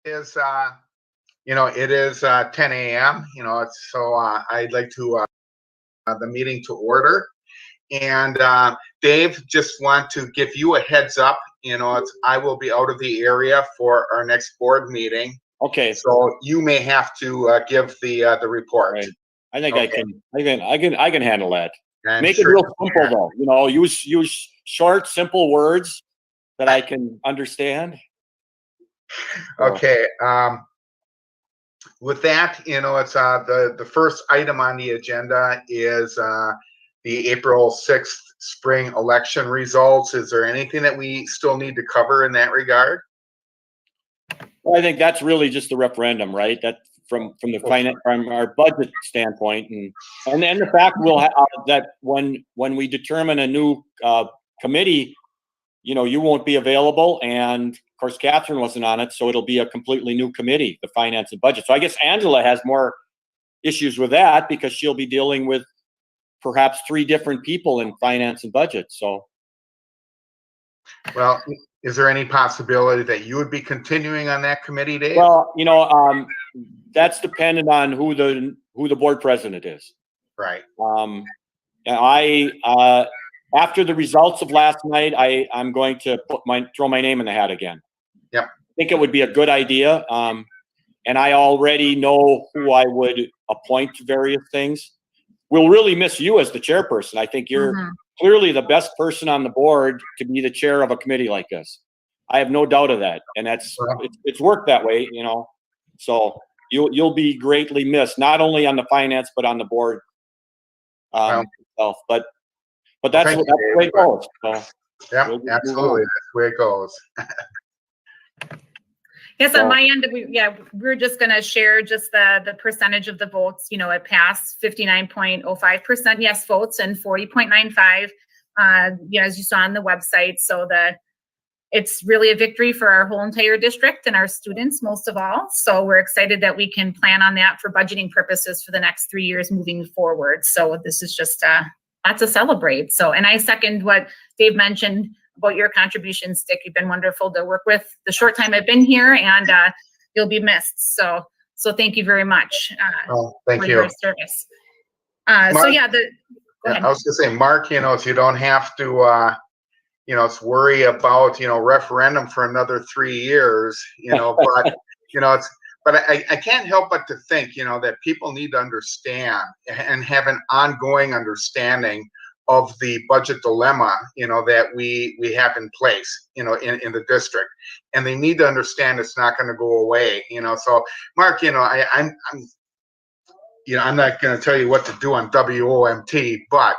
is it is 10 a.m. I'd like to the meeting to order. And Dave, just want to give you a heads up. I will be out of the area for our next board meeting, Okay. so you may have to give the report. Right. I think Okay. I can handle that. I'm Make sure it real you simple can. though. Use short, simple words that I can understand. Okay. With that, it's the first item on the agenda is the April 6th spring election results. Is there anything that we still need to cover in that regard? Well, I think that's really just the referendum, right? That from our budget standpoint, and then the fact that when we determine a new committee, you won't be available, and of course Catherine wasn't on it, so it'll be a completely new committee, the finance and budget. So I guess Angela has more issues with that because she'll be dealing with perhaps 3 different people in finance and budget. So, well, is there any possibility that you would be continuing on that committee, Dave? well, that's dependent on who the board president is. Right. After the results of last night, I'm going to throw my name in the hat again. Yep. I think it would be a good idea. And I already know who I would appoint to various things. We'll really miss you as the chairperson. I think you're clearly the best person on the board to be the chair of a committee like this. I have no doubt of that. And it's worked that way, So you'll be greatly missed, not only on the finance, but on the board itself. But that's the way it goes. So yeah, absolutely. That's the way it goes. Yes, on my end, we're just going to share just the percentage of the votes. It passed 59.05% yes votes and 40.95%. As you saw on the website. So it's really a victory for our whole entire district and our students most of all. So we're excited that we can plan on that for budgeting purposes for the next 3 years moving forward. So this is just lots to celebrate. So, and I second what Dave mentioned about your contributions, Dick. You've been wonderful to work with the short time I've been here, and you'll be missed. So thank you very much thank for you. your service. Mark, go ahead. I was going to say, Mark, if you don't have to, worry about, referendum for another 3 years, but I can't help but to think, that people need to understand and have an ongoing understanding of the budget dilemma, that we have in place, in the district, and they need to understand it's not going to go away, So, Mark, I'm not going to tell you what to do on WOMT, but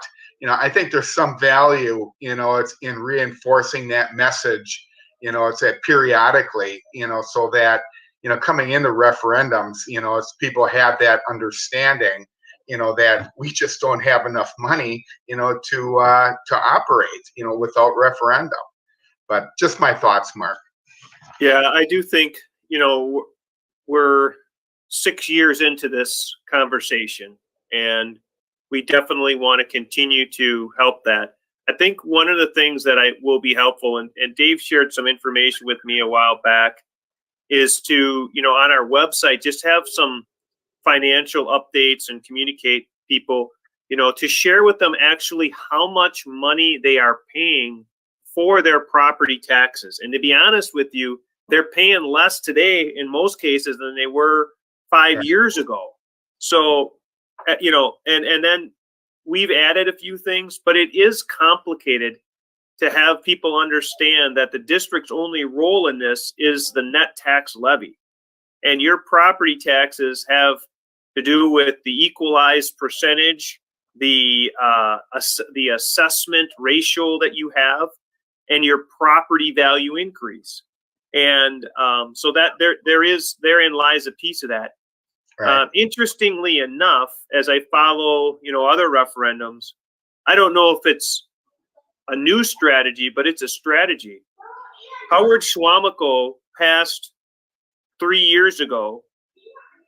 I think there's some value, it's in reinforcing that message, it's that periodically, so that coming into referendums, as people have that understanding, that we just don't have enough money, to operate, without referendum. But just my thoughts, Mark. Yeah, I do think, we're 6 years into this conversation, and we definitely want to continue to help that. I think one of the things that will be helpful, and Dave shared some information with me a while back, is to, on our website, just have some financial updates and communicate people, to share with them actually how much money they are paying for their property taxes. And to be honest with you, they're paying less today in most cases than they were 5 years ago. So, and then we've added a few things, but it is complicated to have people understand that the district's only role in this is the net tax levy. And your property taxes have to do with the equalized percentage, the assessment ratio that you have, and your property value increase. And so that therein lies a piece of that. Right. Interestingly enough, as I follow, other referendums, I don't know if it's a new strategy, but it's a strategy. Howard Schwamico passed 3 years ago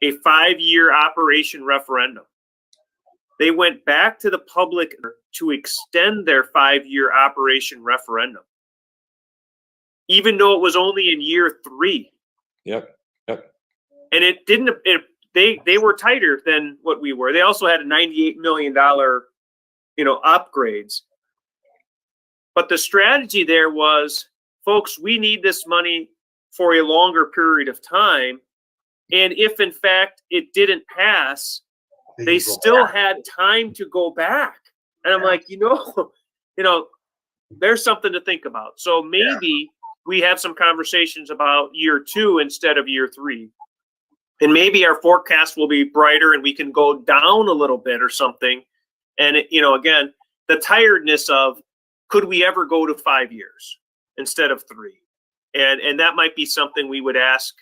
a 5-year operation referendum. They went back to the public to extend their 5-year operation referendum, even though it was only in year 3. Yep. Yep. And they were tighter than what we were. They also had a $98 million, upgrades. But the strategy there was, folks, we need this money for a longer period of time. And if in fact it didn't pass, they still had time to go back. And I'm like, there's something to think about. So maybe we have some conversations about year 2 instead of year 3. And maybe our forecast will be brighter and we can go down a little bit or something. And, again, the tiredness of, could we ever go to 5 years instead of 3? And that might be something we would ask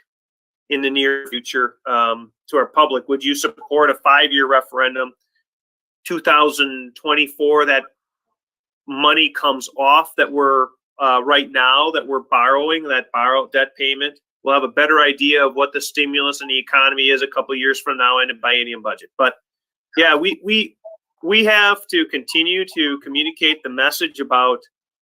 in the near future to our public. Would you support a 5-year referendum? 2024, that money comes off that we're right now that we're borrowing, that borrowed debt payment. We'll have a better idea of what the stimulus and the economy is a couple of years from now in a biennium budget. But yeah, we have to continue to communicate the message about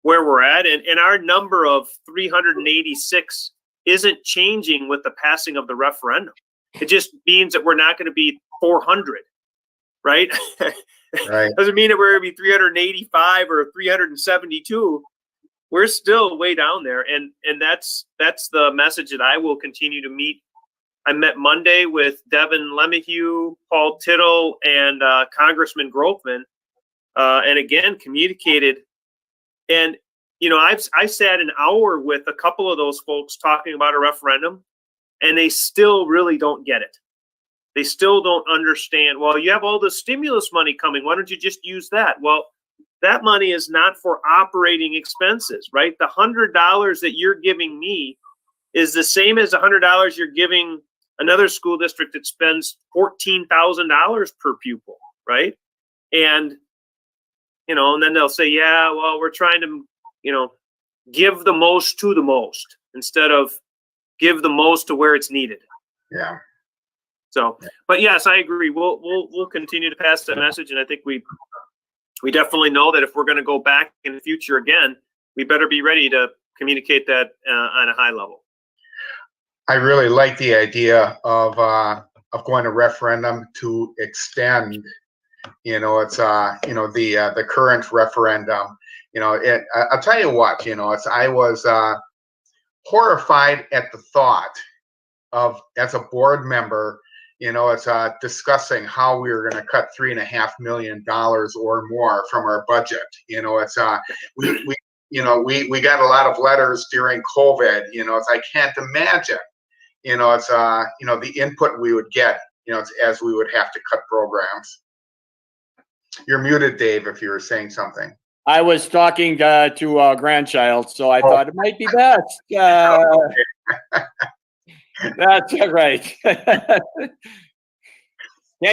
where we're at, and our number of 386 isn't changing with the passing of the referendum. It just means that we're not going to be 400, right? Right. Doesn't mean that we're going to be 385 or 372. We're still way down there, and that's the message that I will continue to meet. I met Monday with Devin Lemahue, Paul Tittle, and Congressman Grothman, and again communicated. And I sat an hour with a couple of those folks talking about a referendum, and they still really don't get it. They still don't understand. Well, you have all the stimulus money coming. Why don't you just use that? Well, that money is not for operating expenses, right? The $100 that you're giving me is the same as the $100 you're giving another school district that spends $14,000 per pupil, right? And, and then they'll say, yeah, well, we're trying to, give the most to the most instead of give the most to where it's needed. Yeah. So, but yes, I agree. We'll continue to pass that message, and I think we definitely know that if we're going to go back in the future again, we better be ready to communicate that on a high level. I really like the idea of going to referendum to extend, it's the current referendum. I'll tell you what, I was horrified at the thought of, as a board member, discussing how we were going to cut $3.5 million or more from our budget. We got a lot of letters during COVID. I can't imagine. The input we would get. As we would have to cut programs. You're muted, Dave. If you were saying something. I was talking to a grandchild, so I thought it might be best. That's right. Can't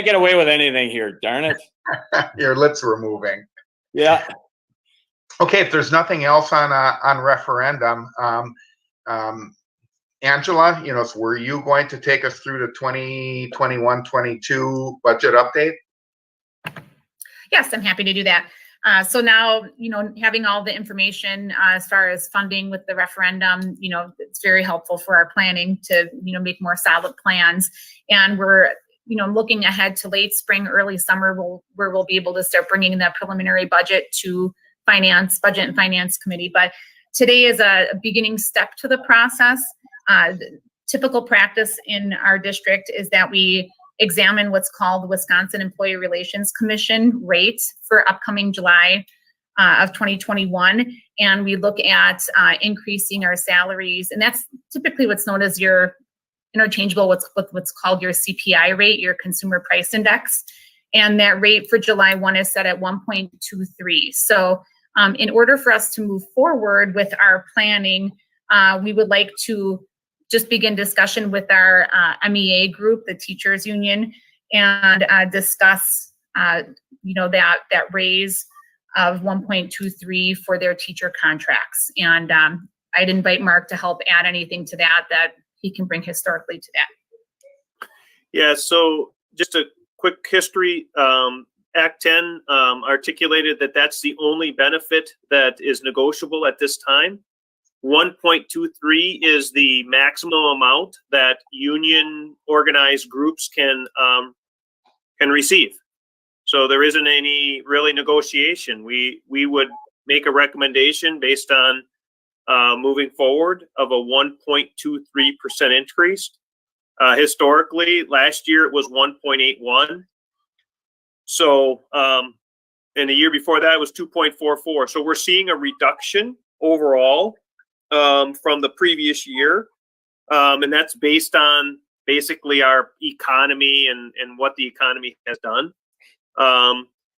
get away with anything here, darn it. Your lips were moving. Yeah. Okay, if there's nothing else on referendum, Angela, were you going to take us through the 2021-22 budget update? Yes, I'm happy to do that. So now, having all the information as far as funding with the referendum, it's very helpful for our planning to, make more solid plans. And we're, looking ahead to late spring, early summer, where we'll be able to start bringing the preliminary budget to Budget and Finance Committee. But today is a beginning step to the process. Typical practice in our district is that we examine what's called the Wisconsin Employee Relations Commission rates for upcoming July of 2021. And we look at increasing our salaries. And that's typically what's known as your interchangeable, what's called your CPI rate, your Consumer Price Index. And that rate for July 1 is set at 1.23. So in order for us to move forward with our planning, we would like to just begin discussion with our MEA group, the teachers union, and discuss, that raise of 1.23 for their teacher contracts. And I'd invite Mark to help add anything to that he can bring historically to that. Yeah, so just a quick history. Act 10 articulated that that's the only benefit that is negotiable at this time. 1.23 is the maximum amount that union organized groups can receive. So there isn't any really negotiation. We would make a recommendation based on moving forward of a 1.23% increase. Historically, last year it was 1.81. So, and the year before that it was 2.44. So we're seeing a reduction overall from the previous year. And that's based on basically our economy and what the economy has done.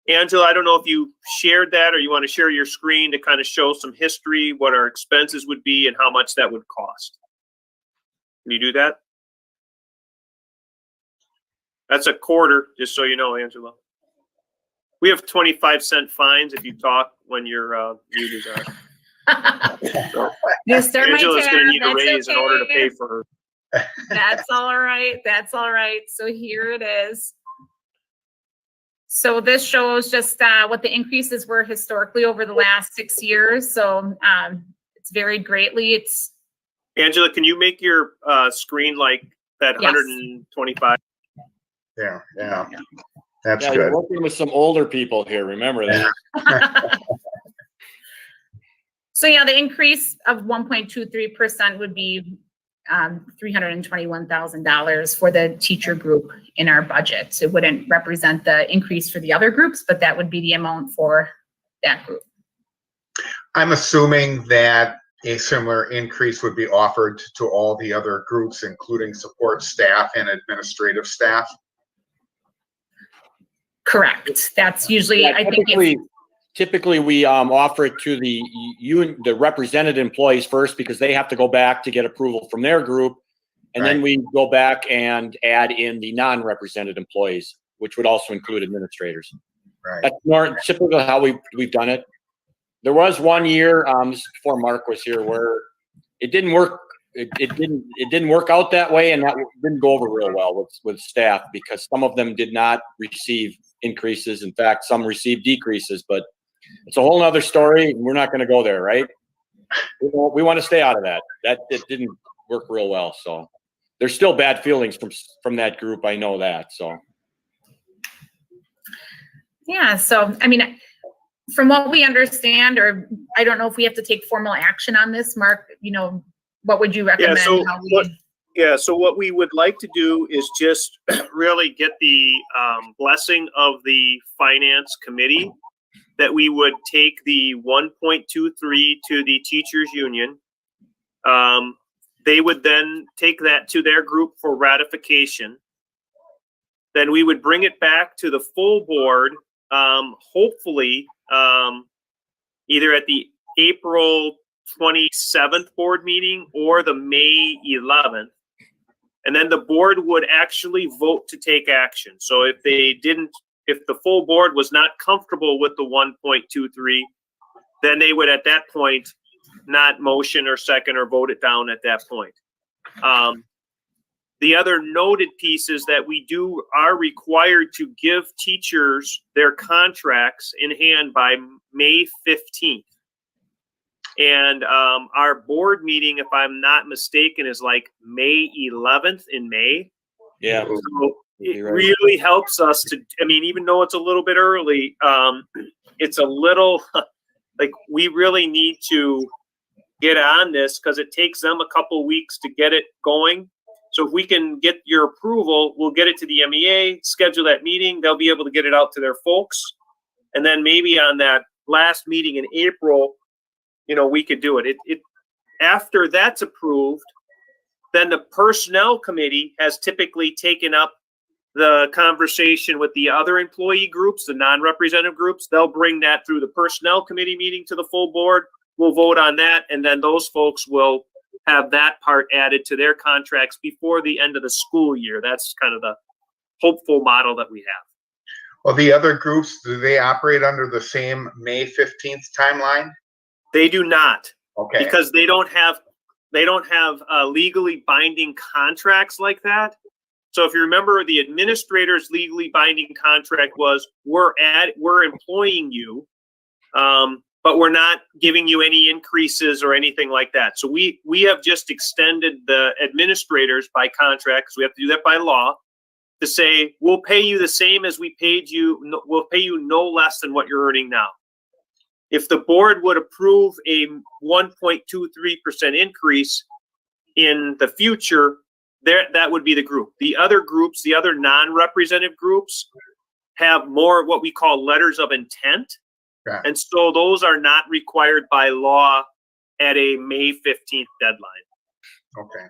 Angela, I don't know if you shared that or you want to share your screen to kind of show some history, what our expenses would be and how much that would cost. Can you do that? That's a quarter, just so you know, Angela. We have 25-cent fines if you talk when your muted are. So, Angela's going to need a raise in order to pay for her. That's all right. That's all right. So here it is. So this shows just what the increases were historically over the last 6 years. So it's varied greatly. It's Angela, can you make your screen like that? Yes. 125? Yeah. That's good. You're working with some older people here. Remember that. So yeah, the increase of 1.23% would be $321,000 for the teacher group in our budget. It wouldn't represent the increase for the other groups, but that would be the amount for that group. I'm assuming that a similar increase would be offered to all the other groups, including support staff and administrative staff. Correct. That's usually, I think typically we offer it to the represented employees first because they have to go back to get approval from their group. And then we go back and add in the non-represented employees, which would also include administrators. Right. That's more typically how we've done it. There was one year, this is before Mark was here, where it didn't work. It didn't work out that way, and that didn't go over real well with staff because some of them did not receive increases. In fact, some received decreases, but it's a whole nother story. We're not going to go there, right? We want to stay out of that. It didn't work real well. So there's still bad feelings from that group. I know that. So yeah. So I mean, from what we understand, or I don't know if we have to take formal action on this, Mark. What would you recommend? So what we would like to do is just really get the blessing of the finance committee that we would take the 1.23 to the teachers union. They would then take that to their group for ratification. Then we would bring it back to the full board, hopefully either at the April 27th board meeting or the May 11th. And then the board would actually vote to take action. So if the full board was not comfortable with the 1.23, then they would at that point not motion or second or vote it down at that point. The other noted piece is that we are required to give teachers their contracts in hand by May 15th. And our board meeting, if I'm not mistaken, is like May 11th in May. Yeah. So it really helps us to, even though it's a little bit early, it's a little like we really need to get on this because it takes them a couple weeks to get it going. So if we can get your approval, we'll get it to the MEA, schedule that meeting. They'll be able to get it out to their folks. And then maybe on that last meeting in April, we could do it. After that's approved, then the personnel committee has typically taken up the conversation with the other employee groups, the non-representative groups. They'll bring that through the personnel committee meeting to the full board. We'll vote on that. And then those folks will have that part added to their contracts before the end of the school year. That's kind of the hopeful model that we have. Well, the other groups, do they operate under the same May 15th timeline? They do not. Okay. Because they don't have legally binding contracts like that. So if you remember, the administrator's legally binding contract was we're employing you, but we're not giving you any increases or anything like that. So we have just extended the administrators by contract, because we have to do that by law, to say, we'll pay you the same as we paid you. We'll pay you no less than what you're earning now. If the board would approve a 1.23% increase in the future, that would be the group. The other groups, the other non-representative groups, have more what we call letters of intent. Yeah. And so those are not required by law at a May 15th deadline. Okay.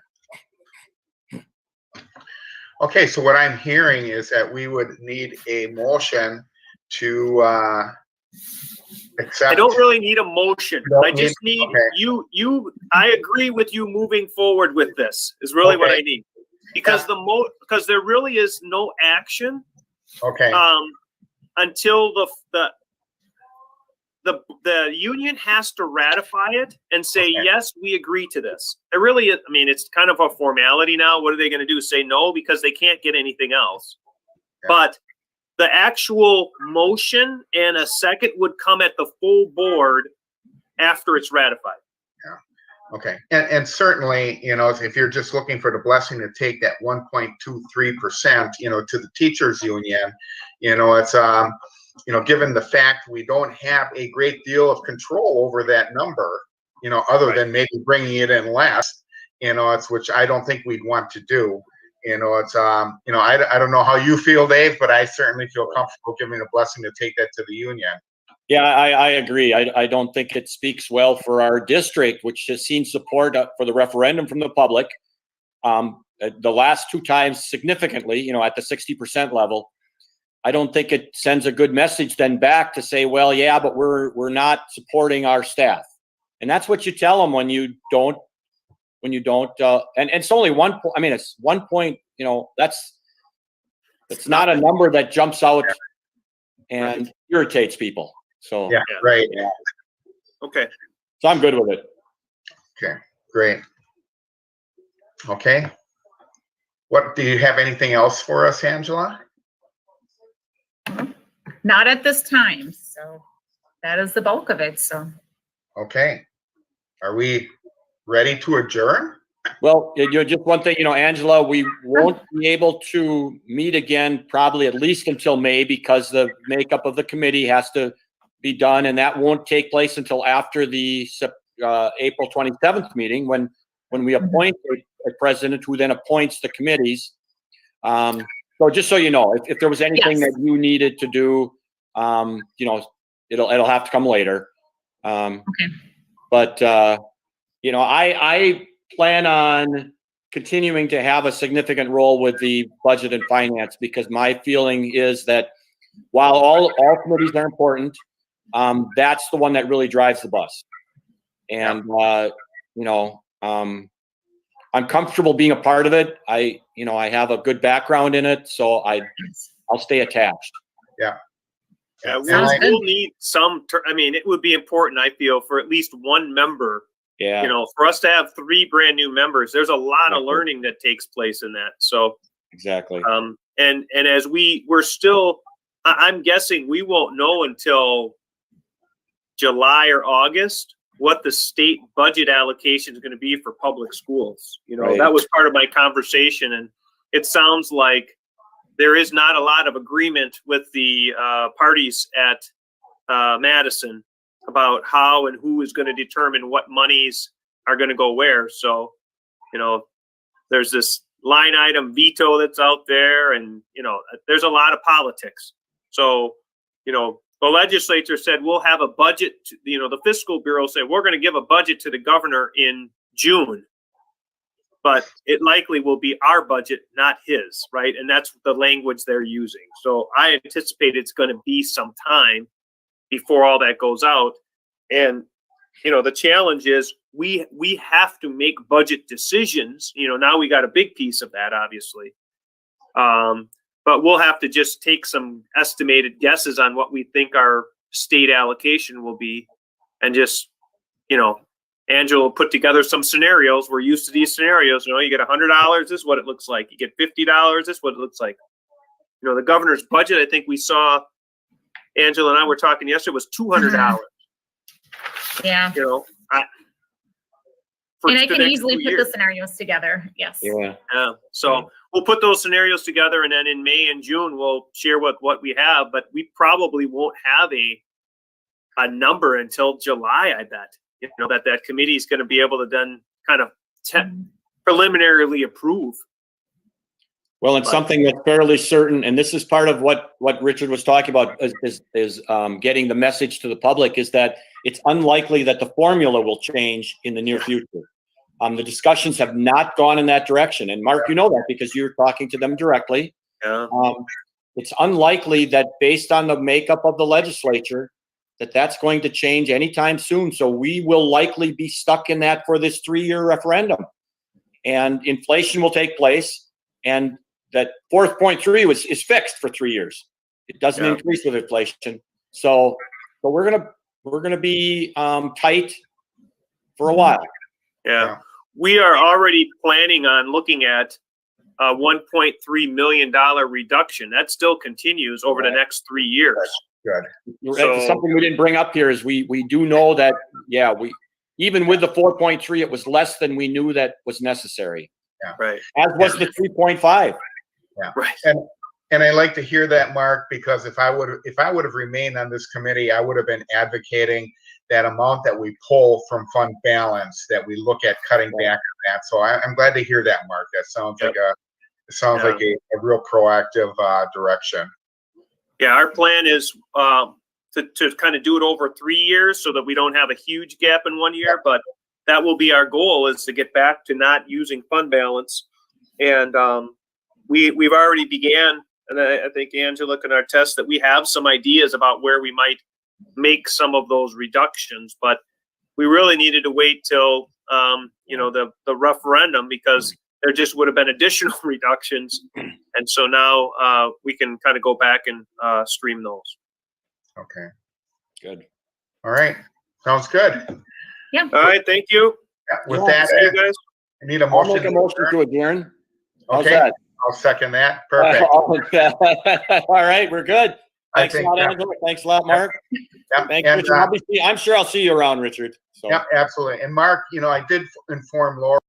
Okay, so what I'm hearing is that we would need a motion to accept. I don't really need a motion. You don't I just need okay. I agree with you moving forward with this is really what Okay. I need. Because because there really is no action Okay, until the union has to ratify it and say, Okay. yes, we agree to this. It really is, I mean, it's kind of a formality now. What are they going to do? Say no because they can't get anything else. Yeah. But the actual motion and a second would come at the full board after it's ratified. okay. And certainly, you know, if you're just looking for the blessing to take that 1.23%, you know, to the teachers union, you know, it's, you know, given the fact we don't have a great deal of control over that number, you know, other Right. than maybe bringing it in less, you know, it's, which I don't think we'd want to do. You know, it's, you know, I don't know how you feel, Dave, but I certainly feel comfortable giving a blessing to take that to the union. Yeah, I agree. I don't think it speaks well for our district, which has seen support for the referendum from the public. The last two times significantly, you know, at the 60% level. I don't think it sends a good message then back to say, well, yeah, but we're not supporting our staff. And that's what you tell them when you don't, and it's only 1 point. I mean, it's 1 point, you know, it's not a number that jumps out and irritates people. So, Yeah, right. Okay. so I'm good with it. Okay, great. Okay. What, do you have anything else for us, Angela? Not at this time. So that is the bulk of it. So Okay. Are we ready to adjourn? Well, just one thing, you know, Angela, we won't be able to meet again probably at least until May because the makeup of the committee has to be done, and that won't take place until after the April 27th meeting when we appoint a president who then appoints the committees. So just so you know, if there was anything Yes. that you needed to do, you know, it'll have to come later. Okay. But you know, I plan on continuing to have a significant role with the budget and finance because my feeling is that while all committees are important, that's the one that really drives the bus. And you know, I'm comfortable being a part of it. You know, I have a good background in it, so I'll stay attached. Yeah, Sounds good. we'll need some. I mean, it would be important, I feel, for at least one member. Yeah. You know, for us to have 3 brand new members, there's a lot of Exactly. learning that takes place in that. So, Exactly. and as we're still, I'm guessing we won't know until July or August what the state budget allocation is going to be for public schools. You know, Right. that was part of my conversation, and it sounds like there is not a lot of agreement with the parties at Madison about how and who is going to determine what monies are going to go where. So, you know, there's this line item veto that's out there, and, you know, there's a lot of politics. So, you know, the legislature said, we'll have a budget, you know, the fiscal bureau said, we're going to give a budget to the governor in June, but it likely will be our budget, not his, right? And that's the language they're using. So I anticipate it's going to be some time before all that goes out. And, you know, the challenge is we have to make budget decisions. You know, now we got a big piece of that, obviously. But we'll have to just take some estimated guesses on what we think our state allocation will be. And just, you know, Angela will put together some scenarios. We're used to these scenarios. You know, you get $100, this is what it looks like. You get $50, this is what it looks like. You know, the governor's budget, I think we saw, Angela and I were talking yesterday, was $200. Yeah. you know, And I the can next easily 2 put the years. scenarios together. Yes. Yeah. Yeah, so we'll put those scenarios together, and then in May and June, we'll share what we have, but we probably won't have a number until July, I bet. You know, that committee is going to be able to then kind of preliminarily approve. Well, it's something that's fairly certain, and this is part of what Richard was talking about is getting the message to the public, is that it's unlikely that the formula will change in the near future. The discussions have not gone in that direction. And Mark, you know that because you're talking to them directly. Yeah. It's unlikely that based on the makeup of the legislature, that's going to change anytime soon. So we will likely be stuck in that for this 3-year referendum. And inflation will take place. And that 4.3 is fixed for 3 years. It doesn't increase with inflation. So we're gonna be tight for a while. Yeah. We are already planning on looking at a $1.3 million reduction. That still continues over the next 3 years. Good. So- Something we didn't bring up here is we do know that, we even with the 4.3, it was less than we knew that was necessary, Right. as was the 3.5. Right. And I like to hear that, Mark, because if I would have remained on this committee, I would have been advocating that amount that we pull from fund balance, that we look at cutting back on that. So I'm glad to hear that, Mark. That sounds like a real proactive direction. Yeah, our plan is to kind of do it over 3 years so that we don't have a huge gap in 1 year. But that will be our goal, is to get back to not using fund balance. And we've already began, and I think Angela can attest that we have some ideas about where we might make some of those reductions, but we really needed to wait till the referendum, because there just would have been additional reductions, and so now we can kind of go back and stream those. Okay. Good. All right. Sounds good. Yeah. All right, thank you. With Yeah, that, See you guys. I need a I'll motion. make a motion to adjourn. How's Okay. that? I'll second that. Perfect. All right, we're good. I Thanks a think lot, that- Angela. Thanks a lot, Mark. Yep. Thanks, And, Richard. I'm sure I'll see you around, Richard. So. yeah, absolutely. And Mark, I did inform Laura